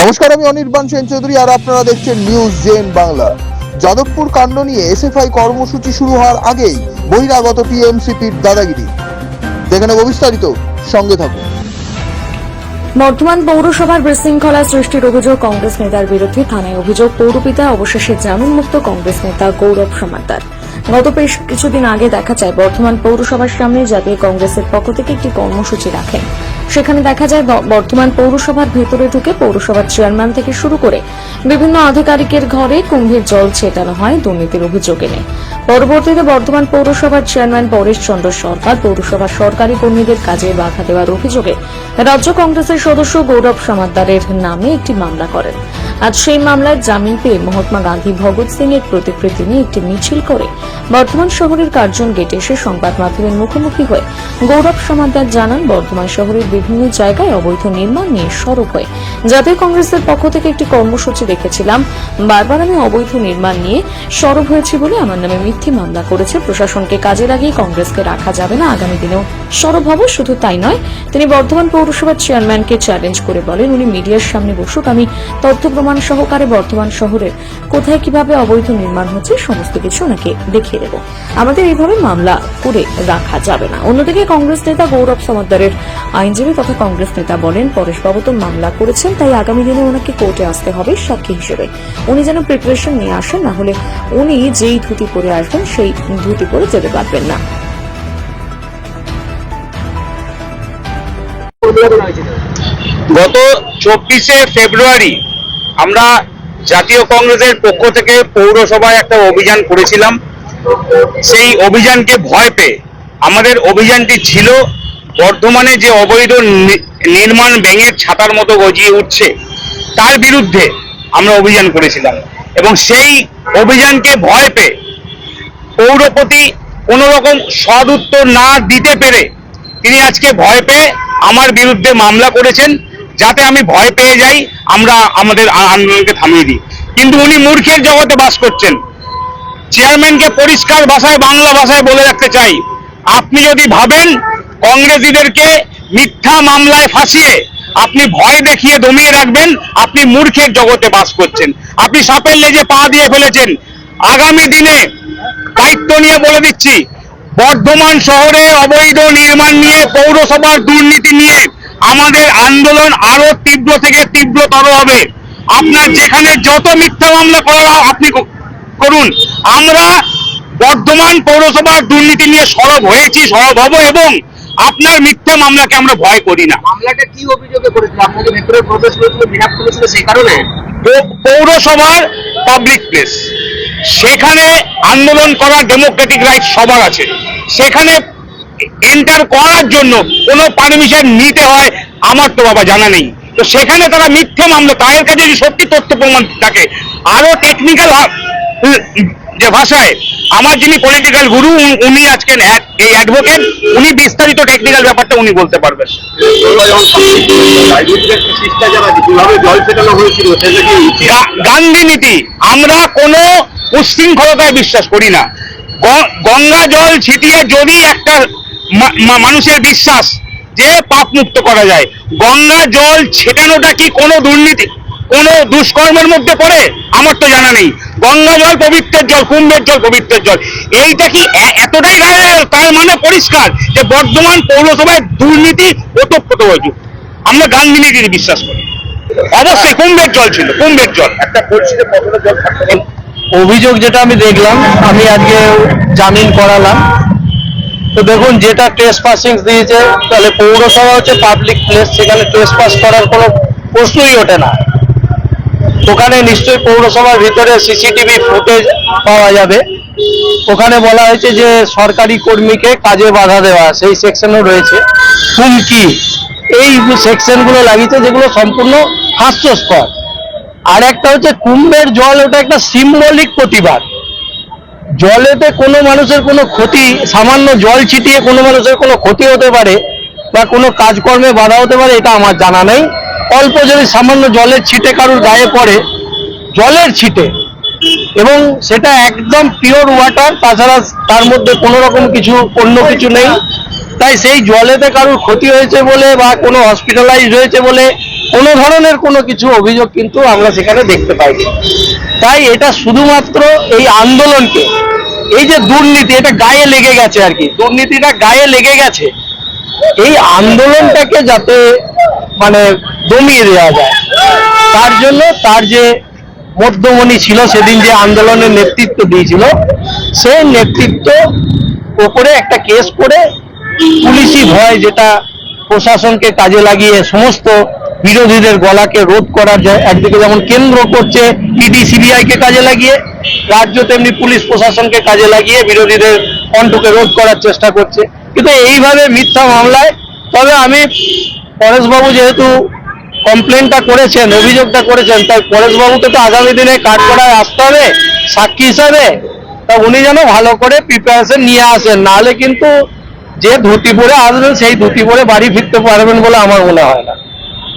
নমস্কার, আমি অনির্বাণ সেন চৌধুরী আর আপনারা দেখছেন নিউজ জেন বাংলা। যাদবপুর কাণ্ড নিয়ে এসএফআই কর্মসূচি শুরু হওয়ার আগেই বহিরাগত টিএমসিপির দাদাগিরি দেখে নেব বিস্তারিত, সঙ্গে থাকুন। বর্ধমান পৌরসভার বিশৃঙ্খলা সৃষ্টির অভিযোগ কংগ্রেস নেতার বিরুদ্ধে থানায় অভিযোগ পৌরপিতা অবশেষে জামিনমুক্ত কংগ্রেস নেতা গৌরব সমাদ্দার। গত বেশ কিছুদিন আগে দেখা যায় বর্ধমান পৌরসভার সামনে জাতীয় কংগ্রেসের পক্ষ থেকে একটি কর্মসূচি রাখেন। সেখানে দেখা যায় বর্ধমান পৌরসভার ভেতরে ঢুকে পৌরসভার চেয়ারম্যান থেকে শুরু করে বিভিন্ন আধিকারিকের ঘরে কুম্ভের জল ছেটানো হয় দুর্নীতির অভিযোগ এনে। পরবর্তীতে বর্ধমান পৌরসভার চেয়ারম্যান পরেশ চন্দ্র সরকার পৌরসভার সরকারি কর্মীদের কাজে বাধা দেওয়ার অভিযোগে রাজ্য কংগ্রেসের সদস্য গৌরব সমাদ্দারের নামে একটি মামলা করেন। আজ সেই মামলার জামিন পেয়ে মহাত্মা গান্ধী ভগৎ সিং এর প্রতিকৃতি নিয়ে একটি মিছিল করে বর্ধমান শহরের কার্জন গেটে এসে সংবাদ মাধ্যমের মুখোমুখি হয়ে গৌরব সমাদ্দার জানান, বর্ধমান শহরের বিভিন্ন জায়গায় অবৈধ নির্মাণ নিয়ে সরব হয়ে জাতীয় কংগ্রেসের পক্ষ থেকে একটি কর্মসূচি রেখেছিলাম। বারবার আমি অবৈধ নির্মাণ নিয়ে সরব হয়েছি বলে আমার নামে মিথ্যে মামলা করেছে। প্রশাসনকে কাজে লাগিয়ে কংগ্রেসকে রাখা যাবে না, আগামী দিনেও সরব হব। শুধু তাই নয়, তিনি বর্ধমান পৌরসভার চেয়ারম্যানকে চ্যালেঞ্জ করে বলেন, উনি মিডিয়ার সামনে বসুক, আমি তথ্য প্রমাণ সহকারে বর্ধমান শহরের কোথায় কিভাবে অবৈধ নির্মাণ হচ্ছে সমস্ত কিছু ওনাকে দেখিয়ে দেব। আমাদের এইভাবে মামলা করে রাখা যাবে না। অন্যদিকে কংগ্রেস নেতা গৌরব সমাদ্দারের আইনজীবী তথা কংগ্রেস নেতা বলেন, পরেশবাবু তো মামলা করেছেন, তাই আগামী দিনে ওনাকে কোর্টে আসতে হবে সাক্ষী হিসেবে। উনি যেন প্রিপারেশন নিয়ে আসেন, না হলে উনি যেই ধুতি পরে আসবেন সেই ধুতি পরে যেতে পারবেন না। গত 24শে ফেব্রুয়ারি আমরা জাতীয় কংগ্রেসের পক্ষ থেকে পৌরসভায় একটা অভিযান করেছিলাম। সেই অভিযানকে ভয় পেয়ে আমাদের অভিযানটি ছিল বর্ধমানে যে অবৈধ নির্মাণ ব্যাঙের ছাতার মতো গজিয়ে উঠছে তার বিরুদ্ধে আমরা অভিযান করেছিলাম, এবং সেই অভিযানকে ভয় পেয়ে পৌরপতি কোনো রকম সদ উত্তর না দিতে পেরে তিনি আজকে ভয় পেয়ে আমার বিরুদ্ধে মামলা করেছেন, যাতে আমি ভয় পেয়ে যাই, আমরা আমাদের আন্দোলনকে থামিয়ে দিই। কিন্তু উনি মূর্খের জগতে বাস করছেন। চেয়ারম্যানকে পরিষ্কার ভাষায় বাংলা ভাষায় বলে রাখতে চাই, আপনি যদি ভাবেন কংগ্রেসীদেরকে মিথ্যা মামলায় ফাঁসিয়ে আপনি ভয় দেখিয়ে দমিয়ে রাখবেন, আপনি মূর্খের জগতে বাস করছেন। আপনি সাপের লেজে পা দিয়ে ফেলেছেন। আগামী দিনে দায়িত্ব নিয়ে বলে দিচ্ছি, বর্ধমান শহরে অবৈধ নির্মাণ নিয়ে পৌরসভার দুর্নীতি নিয়ে আমাদের আন্দোলন আরো তীব্র থেকে তীব্রতর হবে। আপনার যেখানে যত মিথ্যা মামলা করা আপনি করুন, আমরা বর্ধমান পৌরসভার দুর্নীতি নিয়ে সরব হয়েছি, সরব হব, এবং আপনার মিথ্যা মামলাকে আমরা ভয় করি না। মামলাটা কি অভিযোগে করেছিল? আপনাকে ভেতরে প্রবেশ করেছিল, বিরাট করেছিল, সেই কারণে পৌরসভার পাবলিক প্লেস, সেখানে আন্দোলন করার ডেমোক্রেটিক রাইট সবার আছে। সেখানে এন্টার করার জন্য কোনো পারমিশন নিতে হয় আমার তো বাবা জানা নেই। তো সেখানে তারা মিথ্যে মামলা, তাদের কাছে যদি সত্যি তথ্য প্রমাণ থাকে, আরো টেকনিক্যাল যে ভাষায় আমার যিনি পলিটিক্যাল গুরু উনি আজকে এই অ্যাডভোকেট, উনি বিস্তারিত টেকনিক্যাল ব্যাপারটা উনি বলতে পারবেন। গান্ধী নীতি, আমরা কোনো উচ্ছৃঙ্খলতায় বিশ্বাস করি না। গঙ্গা জল ছিটিয়ে যদি একটা মানুষের বিশ্বাস যে পাপ মুক্ত করা যায়, গঙ্গা জল ছেটানোটা কি কোনো দুর্নীতি, কোনো দুষ্কর্মের মধ্যে পড়ে? আমার তো জানা নেই। গঙ্গা জল পবিত্রের জল, কুম্ভের জল পবিত্রের জল, এইটা কি এতটাই গায়ে? তার মানে পরিষ্কার যে বর্ধমান পৌরসভায় দুর্নীতি ওতপ্রোতভাবে। আমরা গান্ধী নীতিতে বিশ্বাস করি। অবশ্যই কুম্ভের জল ছিল, কুম্ভের জল। একটা পরিস্থিতি কখনো জল থাকতে অভিযোগ যেটা আমি দেখলাম, আমি আজকে জামিন করালাম। তো দেখুন, যেটা ট্রেসপাসিং দিয়েছে, তাহলে পৌরসভা হচ্ছে পাবলিক প্লেস, সেখানে ট্রেসপাস করার কোনো প্রশ্নই ওঠে না। ওখানে নিশ্চয়ই পৌরসভার ভিতরে সিসিটিভি ফুটেজ পাওয়া যাবে। ওখানে বলা হয়েছে যে সরকারি কর্মীকে কাজে বাধা দেওয়া, সেই সেকশনও রয়েছে। হুমকি, এই সেকশনগুলো লাগিয়েছে যেগুলো সম্পূর্ণ হাস্যস্কর। আর একটা হচ্ছে কুম্ভের জল, ওটা একটা সিম্বলিক প্রতিবাদ। জলেতে কোনো মানুষের কোনো ক্ষতি, সামান্য জল ছিটিয়ে কোনো মানুষের কোনো ক্ষতি হতে পারে বা কোনো কাজকর্মে বাধা হতে পারে, এটা আমার জানা নেই। অল্প যদি সামান্য জলের ছিটে কারুর গায়ে পড়ে, জলের ছিটে, এবং সেটা একদম পিওর ওয়াটার, তাছাড়া তার মধ্যে কোনো রকম কিছু অন্য কিছু নেই, তাই সেই জলেতে কারুর ক্ষতি হয়েছে বলে বা কোনো হসপিটালাইজড হয়েছে বলে কোনো ধরনের কোনো কিছু অভিযোগ কিন্তু আমরা সেখানে দেখতে পাইনি। তাই এটা শুধুমাত্র এই আন্দোলনকে, এই যে দুর্নীতি, এটা গায়ে লেগে গেছে আর কি, দুর্নীতিটা গায়ে লেগে গেছে, এই আন্দোলনটাকে যাতে মানে দমিয়ে দেওয়া যায়, তার জন্য তার যে মধ্যমণি ছিল সেদিন যে আন্দোলনের নেতৃত্ব দিয়েছিল, সেই নেতৃত্ব ওপরে একটা কেস করে পুলিশি ভয়, যেটা প্রশাসনকে কাজে লাগিয়ে সমস্ত বিরোধীদের গলাকে রোধ করার যায়, একদিকে যেমন কেন্দ্র করছে ইডি সিবিআই কে কাজে লাগিয়ে, রাজ্য তেমনি পুলিশ প্রশাসনকে কাজে লাগিয়ে বিরোধীদের কণ্ঠকে রোধ করার চেষ্টা করছে। কিন্তু এইভাবে মিথ্যা মামলায়, তবে আমি পরেশবাবু যেহেতু কমপ্লেনটা করেছেন, অভিযোগটা করেছেন, তাই পরেশবাবুকে তো আগামী দিনে কাঠগড়ায় আসতে হবে সাক্ষী হিসাবে, তা উনি যেন ভালো করে প্রিপারেশন নিয়ে আসেন, নাহলে কিন্তু যে ধুতি পরে আসবেন সেই ধুতি পরে বাড়ি ফিরতে পারবেন বলে আমার মনে হয় না।